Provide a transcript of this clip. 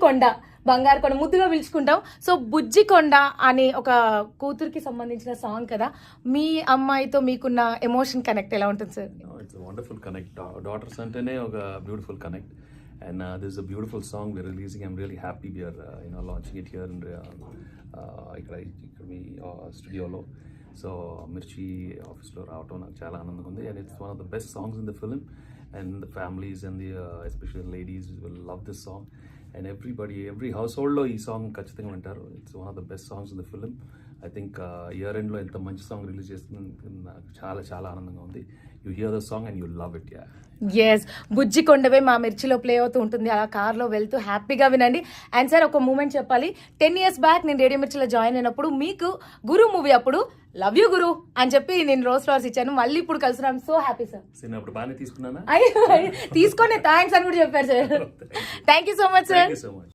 కొండ, బంగారు కొండ ముద్దుగా పిలుచుకుంటాం. సో బుజ్జి కొండ అనే ఒక కూతురికి సంబంధించిన సాంగ్ కదా, మీ అమ్మాయితో మీకున్న ఎమోషన్ కనెక్ట్ ఎలా ఉంటుంది sir? It's wonderful connect. Daughters అంటేనే ఒక beautiful connect. And this is a beautiful song we're releasing. I'm really happy we are launching it here in ఇక్కడ మీ స్టూడియోలో. సో మిర్చి ఆఫీస్లో రావటం నాకు చాలా ఆనందంగా ఉంది. And it's one of the best songs in the film. And the families and the especially ladies will love this song. And every house హోల్డ్లో ఈ సాంగ్ ఖచ్చితంగా వింటారు. It's one of the best songs in the film. I think year ఎండ్లో ఎంత మంచి song release చేస్తుంది నాకు చాలా చాలా ఆనందంగా ఉంది. You hear the song and you love it. Yeah, yes, బుజ్జి కొండవే మా మిర్చిలో ప్లే అవుతూ ఉంటుంది. అలా కార్లో వెళ్తూ హ్యాపీగా వినండి. అండ్ సార్ ఒక మూమెంట్ చెప్పాలి. 10 years బ్యాక్ నేను రేడియో మిర్చిలో జాయిన్ అయినప్పుడు మీకు గురు మూవీ అప్పుడు లవ్ యూ గురు అని చెప్పి నేను రోజ్ ఫ్లవర్స్ ఇచ్చాను. మళ్ళీ ఇప్పుడు కలిసినాం. So happy sir. నేను అప్పుడు బాగానే తీసుకున్నానా? తీసుకొని థ్యాంక్స్ అని కూడా చెప్పారు sir. Thank you so much sir. So much.